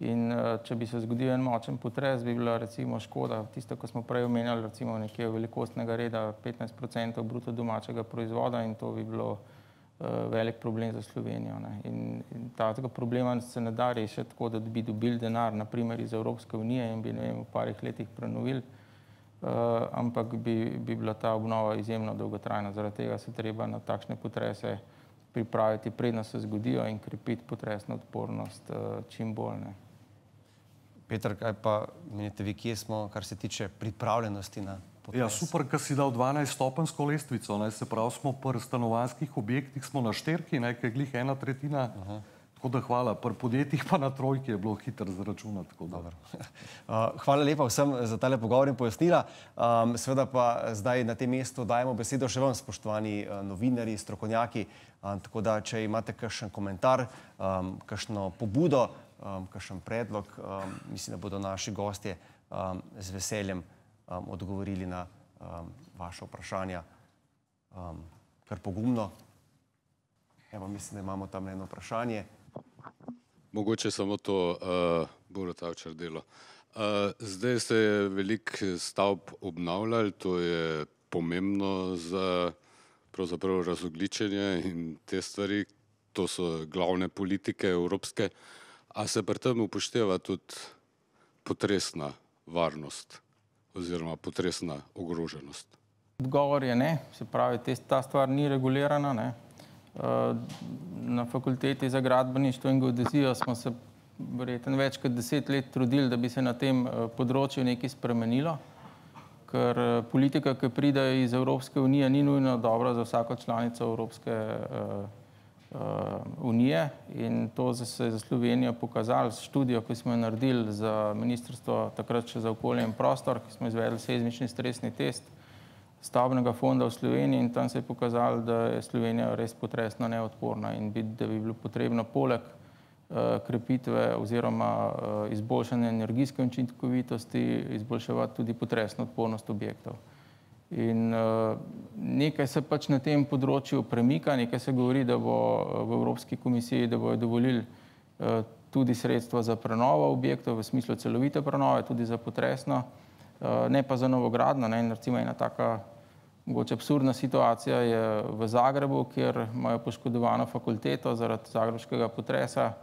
In če bi se zgodil en močen potres, bi bila recimo škoda, tisto, ko smo prej omenjali, recimo nekje velikostnega reda 15% bruto domačega proizvoda in to bi bilo velik problem za Slovenijo. In tega problema se ne da rešiti tako, da bi dobili denar, naprimer iz Evropske unije in bi, ne vem, v parih letih prenovili, ampak bi bila ta obnova izjemno dolgotrajna. Zaradi tega se treba na takšne potrese pripraviti, predno se zgodijo, in krepiti potresno odpornost čim bolj. Peter, kaj pa menite vi, kje smo, kar se tiče pripravljenosti na potres? Ja, super, ker si dal 12-stopenjsko lestvico, se pravi, smo pri stanovanjskih objektih, smo na 4, ker je glih 1/3, tako da hvala. Pri podjetjih pa na 3 je bilo hitro zračunati. Hvala lepa vsem za tale pogovor in pojasnila. Seveda pa zdaj na tem mestu dajemo besedo še vam, spoštovani novinarji, strokovnjaki, tako da, če imate kakšen komentar, kakšno pobudo, kakšen predlog, mislim, da bodo naši gostje z veseljem odgovorili na vaše vprašanja. Kar pogumno. Evo, mislim, da imamo tam eno vprašanje. Mogoče samo to, Borut Tavčar delo. Zdaj se je veliko stavb obnavljali, to je pomembno za pravzaprav razogljičenje in te stvari, to so glavne politike evropske. A se pri tem upošteva tudi potresna varnost oziroma potresna ogroženost? Odgovor je ne, se pravi, ta stvar ni regulirana. Na fakulteti za gradbeništvo in geodezijo smo se verjetno več kot 10 let trudili, da bi se na tem področju nekaj spremenilo, ker politika, ki pride iz Evropske unije, ni nujno dobra za vsako članico Evropske unije, in to se je za Slovenijo pokazalo s študijo, ki smo jo naredili za ministrstvo takrat še za okolje in prostor, ki smo izvedli seizmični stresni test stavbnega fonda v Sloveniji, in tam se je pokazalo, da je Slovenija res potresno neodporna in da bi bilo potrebno poleg krepitve oziroma izboljšanja energijske učinkovitosti izboljševati tudi potresno odpornost objektov. In nekaj se pač na tem področju premika, nekaj se govori, da bo v Evropski komisiji, da bojo dovolili tudi sredstva za prenovo objektov, v smislu celovite prenove, tudi za potresno, ne pa za novogradnjo. In recimo ena taka mogoče absurdna situacija je v Zagrebu, kjer imajo poškodovano fakulteto zaradi zagrebškega potresa.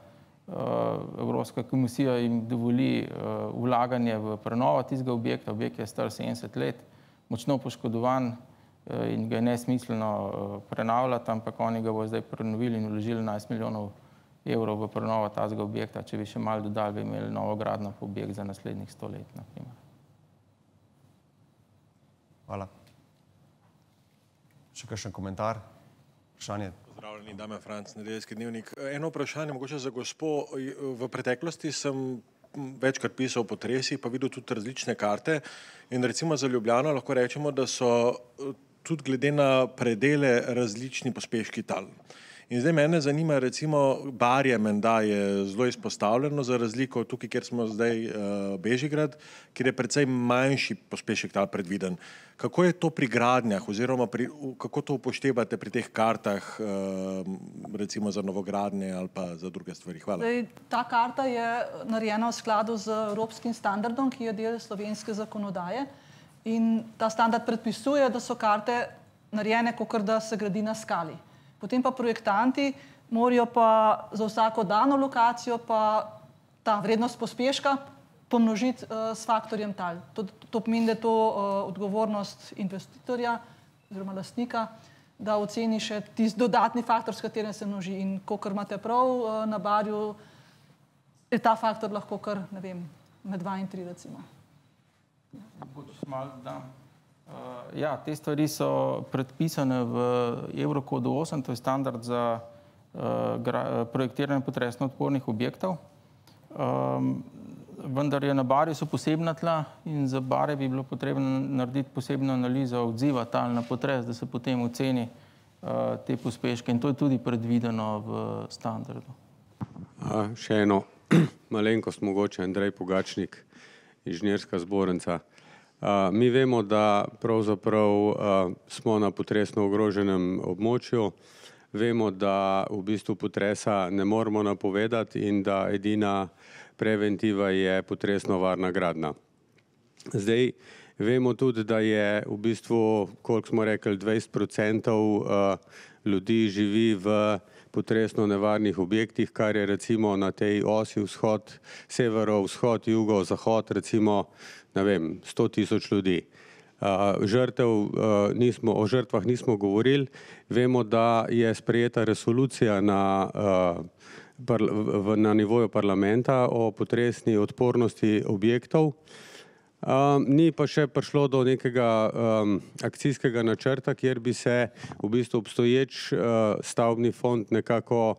Evropska komisija jim dovoli vlaganje v prenovo tistega objekta. Objekt je star 70 let, močno poškodovan in ga je nesmiselno prenavljati, ampak oni ga bodo zdaj prenovili in vložili 11 milijonov evrov v prenovo tazga objekta. Če bi še malo dodali, bi imeli novogradnjo objekt za naslednjih 100 let, na primer. Hvala. Še kakšen komentar? Vprašanje? Pozdravljeni, Dame Franc, Nedeljski dnevnik. Eno vprašanje, mogoče za gospo. V preteklosti sem večkrat pisal o potresih, pa videl tudi različne karte, in recimo za Ljubljano lahko rečemo, da so tudi glede na predele različni pospeški tal. In zdaj mene zanima, recimo Barje menda je zelo izpostavljeno, za razliko tukaj, kjer smo zdaj Bežigrad, kjer je precej manjši pospešek tal predviden. Kako je to pri gradnjah oziroma kako to upoštevate pri teh kartah, recimo za novogradnje ali pa za druge stvari? Hvala. Zdaj, ta karta je narejena v skladu z evropskim standardom, ki je del slovenske zakonodaje, in ta standard predpisuje, da so karte narejene, kakor da se gradi na skali. Potem pa projektanti morajo pa za vsako dano lokacijo pa ta vrednost pospeška pomnožiti s faktorjem tal. To pomeni, da je to odgovornost investitorja oziroma lastnika, da oceni še tisti dodatni faktor, s katerim se množi. In kakor imate prav na Barju, je ta faktor lahko kar, ne vem, med 2 in 3 recimo. Mogoče malo dodam. Ja, te stvari so predpisane v Eurokodu 8, to je standard za projektiranje potresno odpornih objektov. Vendar je na Barju so posebna tla in za Barje bi bilo potrebno narediti posebno analizo odziva tal na potres, da se potem oceni te pospeške in to je tudi predvideno v standardu. Še eno malenkost mogoče, Andrej Pogačnik, Inženirska zbornica. Mi vemo, da pravzaprav smo na potresno ogroženem območju. Vemo, da v bistvu potresa ne moremo napovedati in da edina preventiva je potresno varna gradnja. Zdaj, vemo tudi, da je v bistvu, koliko smo rekli, 20% ljudi živi v potresno nevarnih objektih, kar je recimo na tej osi vzhod, severo-vzhod, jugo-zahod, recimo, ne vem, 100.000 ljudi. O žrtvah nismo govorili. Vemo, da je sprejeta resolucija na nivoju parlamenta o potresni odpornosti objektov. Ni pa še prišlo do nekega akcijskega načrta, kjer bi se v bistvu obstoječ stavbni fond nekako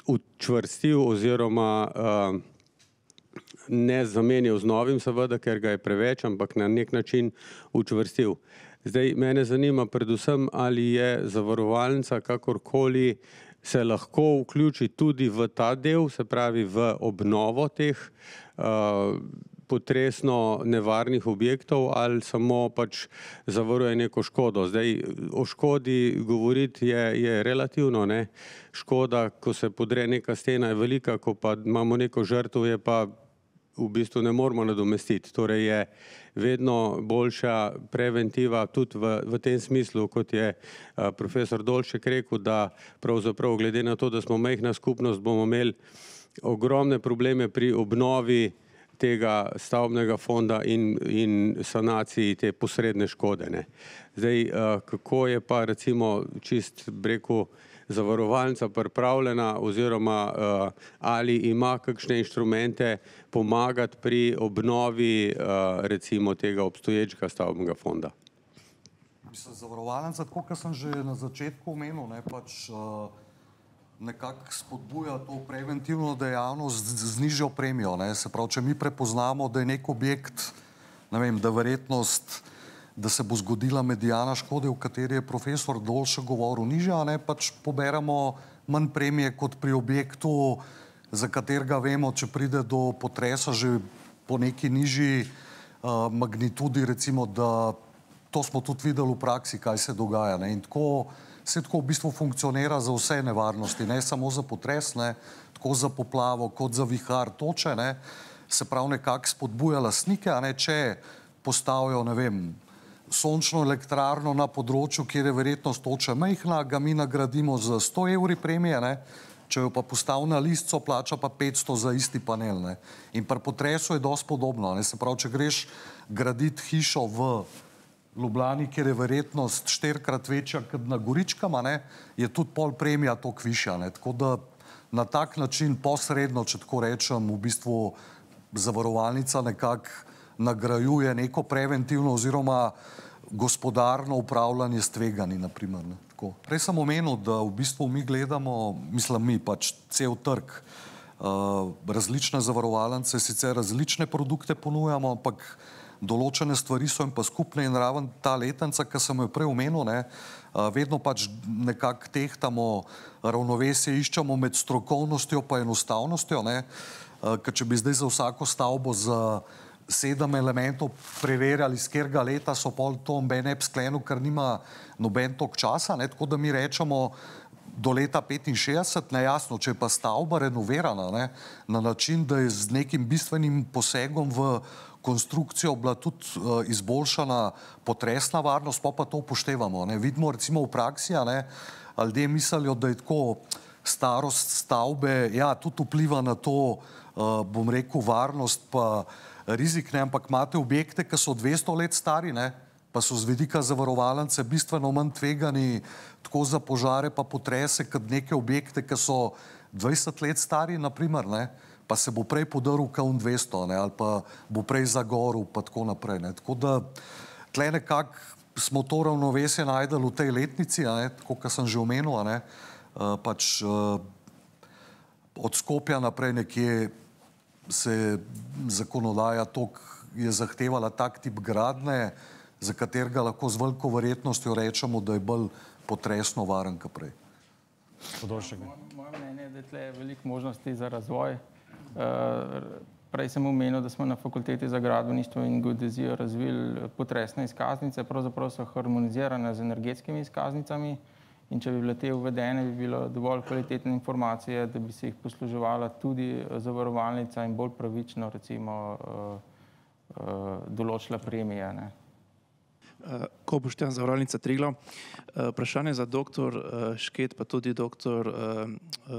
učvrstil oziroma ne zamenjal z novim, seveda, ker ga je preveč, ampak na nek način učvrstil. Zdaj, mene zanima predvsem, ali je zavarovalnica kakorkoli se lahko vključi tudi v ta del, se pravi v obnovo teh potresno nevarnih objektov ali samo pač zavaruje neko škodo. Zdaj, o škodi govoriti je relativno, ne. Škoda, ko se podre neka stena, je velika, ko pa imamo neko žrtev, je pa v bistvu ne moramo nadomestiti. Torej je vedno boljša preventiva tudi v tem smislu, kot je profesor Dolšek rekel, da pravzaprav glede na to, da smo majhna skupnost, bomo imeli ogromne probleme pri obnovi tega stavbnega fonda in sanaciji te posredne škode, ne. Zdaj, kako je pa recimo čist, rekel, zavarovalnica pripravljena oziroma ali ima kakšne inštrumente pomagati pri obnovi recimo tega obstoječega stavbnega fonda? Mislim, zavarovalnica, tako kot sem že na začetku omenil, ne, pač nekako spodbuja to preventivno dejavnost z nižjo premijo, ne. Se pravi, če mi prepoznamo, da je nek objekt, ne vem, da verjetnost, da se bo zgodila medijana škode, v kateri je profesor Dolšek govoril, nižja, ne, pač poberemo manj premije kot pri objektu, za katerega vemo, če pride do potresa že po neki nižji magnitudi, recimo, da to smo tudi videli v praksi, kaj se dogaja, ne. In tako se tako v bistvu funkcionira za vse nevarnosti, ne samo za potres, ne, tako za poplavo, kot za vihar, toče, ne, se pravi nekako spodbuja lastnike, a ne, če postavijo, ne vem, sončno elektrarno na področju, kjer je verjetnost toče majhna, ga mi nagradimo z 100 evri premije, ne, če jo pa postavi na listco, plača pa 500 za isti panel, ne. In pri potresu je dosti podobno, ne, se pravi, če greš graditi hišo v Ljubljani, kjer je verjetnost 4-krat večja kot na Goričkama, ne, je tudi pol premija toliko višja, ne. Tako da na tak način posredno, če tako rečem, v bistvu zavarovalnica nekako nagrajuje neko preventivno oziroma gospodarno upravljanje s tveganji, na primer, ne. Tako. Prej sem omenil, da v bistvu mi gledamo, mislim mi, pač cel trg, različne zavarovalnice, sicer različne produkte ponujamo, ampak določene stvari so jim pa skupne in raven ta letenca, ki sem jo prej omenil, ne, vedno pač nekako tehtamo ravnovesje, iščemo med strokovnostjo pa enostavnostjo, ne, ker če bi zdaj za vsako stavbo za 7 elementov preverjali, z katerega leta so pol to ne bi sklenil, ker nima noben tok časa, ne, tako da mi rečemo do leta 65, nejasno, če je pa stavba renovirana, ne, na način, da je z nekim bistvenim posegom v konstrukcijo bila tudi izboljšana potresna varnost, pa to upoštevamo, ne. Vidimo recimo v praksi, a ne, ljudje mislijo, da je tako starost stavbe, ja, tudi vpliva na to, bom rekel, varnost pa rizik, ne, ampak imate objekte, ki so 200 let stari, ne, pa so z vidika zavarovalnice bistveno manj tvegani tako za požare pa potrese, kot neke objekte, ki so 20 let stari, na primer, ne, pa se bo prej podaril kaun 200, ne, ali pa bo prej zagoril, pa tako naprej, ne. Tako da tle nekako smo to ravnovesje najdeli v tej letnici, tako kot sem že omenil, pač od Skopja naprej nekje se zakonodaja je zahtevala tak tip gradnje, za katerega lahko z veliko verjetnostjo rečemo, da je bolj potresno varen kot prej. Moje mnenje je, da je tle veliko možnosti za razvoj. Prej sem omenil, da smo na Fakulteti za gradbeništvo in geodezijo razvili potresne izkaznice, pravzaprav so harmonizirane z energetskimi izkaznicami in če bi bile te uvedene, bi bilo dovolj kvalitetne informacije, da bi se jih posluževala tudi zavarovalnica in bolj pravično recimo določila premije. Ko Boštjan, zavarovalnica Triglav. Vprašanje za doktor Šket, pa tudi doktor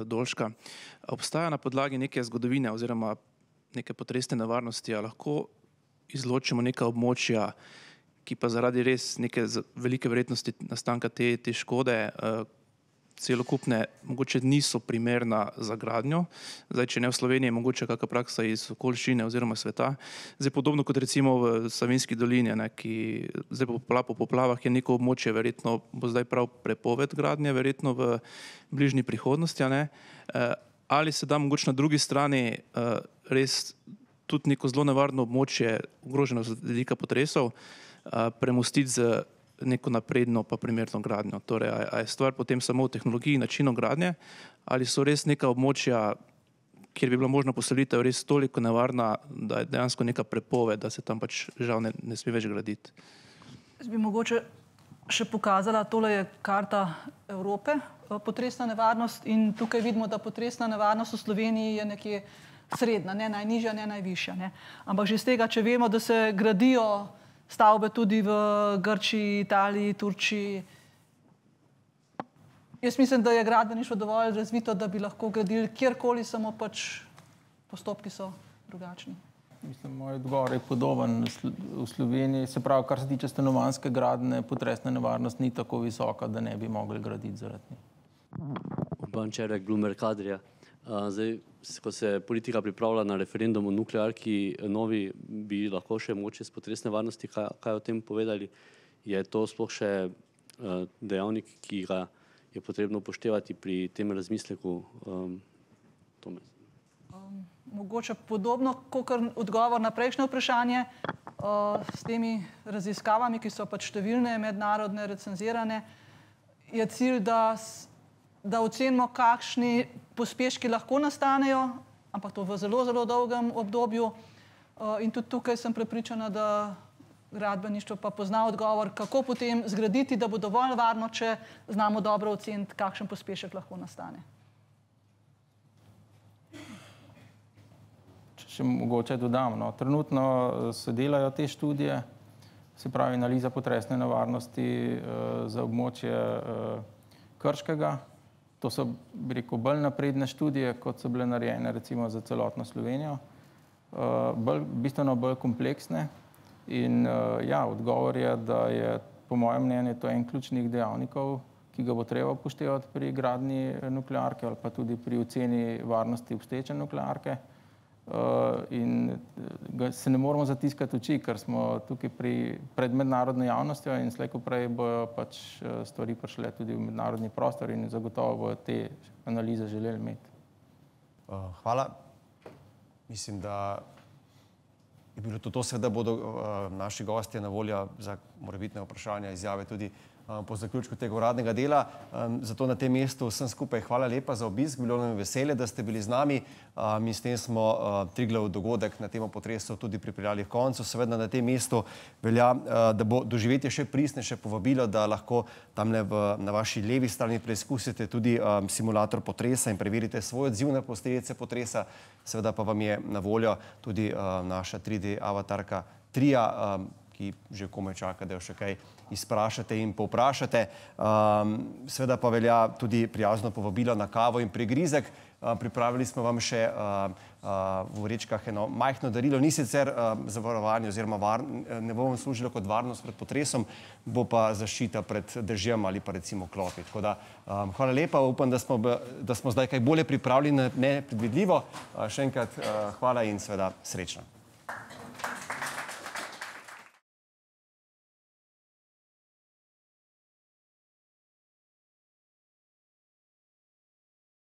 Dolška. Obstaja na podlagi neke zgodovine oziroma neke potresne nevarnosti, a lahko izločimo neka območja, ki pa zaradi res neke velike verjetnosti nastanka te škode celokupne mogoče niso primerna za gradnjo. Zdaj, če ne v Sloveniji, mogoče kakšna praksa iz okoliščine oziroma sveta. Zdaj, podobno kot recimo v Savinjski dolini, ki zdaj po poplavah je neko območje, verjetno bo zdaj prav prepoved gradnje, verjetno v bližnji prihodnosti, ali se da mogoče na drugi strani res tudi neko zelo nevarno območje, ogroženo z velika potresov, premostiti z neko napredno pa primerno gradnjo. Torej, a je stvar potem samo v tehnologiji, načinu gradnje, ali so res neka območja, kjer bi bila možna poselitev res toliko nevarna, da je dejansko neka prepoved, da se tam pač žal ne sme več graditi. Jaz bi mogoče še pokazala, tole je karta Evrope, potresna nevarnost, in tukaj vidimo, da potresna nevarnost v Sloveniji je nekje srednja, ne najnižja, ne najvišja. Ampak že iz tega, če vemo, da se gradijo stavbe tudi v Grčiji, Italiji, Turčiji. Jaz mislim, da je gradbeništvo dovolj razvito, da bi lahko gradili kjerkoli, samo pač postopki so drugačni. Mislim, moj odgovor je podoben. V Sloveniji, se pravi, kar se tiče stanovanjske gradnje, potresna nevarnost ni tako visoka, da ne bi mogli graditi zaradi nje. Urban Čerek, Bloomberg Adria. Zdaj, ko se politika pripravlja na referendum o nuklearki novi, bi lahko še mogoče z potresne varnosti kaj o tem povedali? Je to sploh še dejavnik, ki ga je potrebno upoštevati pri tem razmisleku? Mogoče podobno, kakor odgovor na prejšnje vprašanje, s temi raziskavami, ki so pač številne, mednarodne, recenzirane, je cilj, da ocenimo, kakšni pospeški lahko nastanejo, ampak to v zelo, zelo dolgem obdobju. In tudi tukaj sem prepričana, da gradbeništvo pa pozna odgovor, kako potem zgraditi, da bo dovolj varno, če znamo dobro oceniti, kakšen pospešek lahko nastane. Še mogoče dodam. Trenutno se delajo te študije, se pravi analiza potresne nevarnosti za območje Krškega. To so, bi rekel, bolj napredne študije, kot so bile narejene recimo za celotno Slovenijo. Bistveno bolj kompleksne. In ja, odgovor je, da je po mojem mnenju to en ključnih dejavnikov, ki ga bo treba upoštevati pri gradnji nuklearke ali pa tudi pri oceni varnosti obstoječe nuklearke. In se ne moramo zatiskati oči, ker smo tukaj pred mednarodno javnostjo in slej ko prej bojo pač stvari prišle tudi v mednarodni prostor in zagotovo bojo te analize želeli imeti. Hvala. Mislim, da je bilo to seveda, bodo naši gostje na voljo za morebitne vprašanja, izjave tudi po zaključku tega uradnega dela. Zato na tem mestu vsem skupaj hvala lepa za obisk, bilo nam je veselje, da ste bili z nami. Mi s tem smo Triglav dogodek na temo potresov tudi pripeljali v koncu. Seveda na tem mestu velja, da bo doživetje še pristnejše povabilo, da lahko tamle na vaši levi strani preizkusite tudi simulator potresa in preverite svoj odziv na posledice potresa. Seveda pa vam je na voljo tudi naša 3D avatarka Tria, ki že komaj čaka, da jo še kaj izprašate in povprašate. Seveda pa velja tudi prijazno povabilo na kavo in prigrizek. Pripravili smo vam še v vrečkah eno majhno darilo, ni sicer zavarovanje oziroma ne bo vam služilo kot varnost pred potresom, bo pa zaščita pred dežjem ali pa recimo klopi. Tako da hvala lepa, upam, da smo zdaj kaj bolje pripravljeni na nepredvidljivo. Še enkrat hvala in seveda srečno.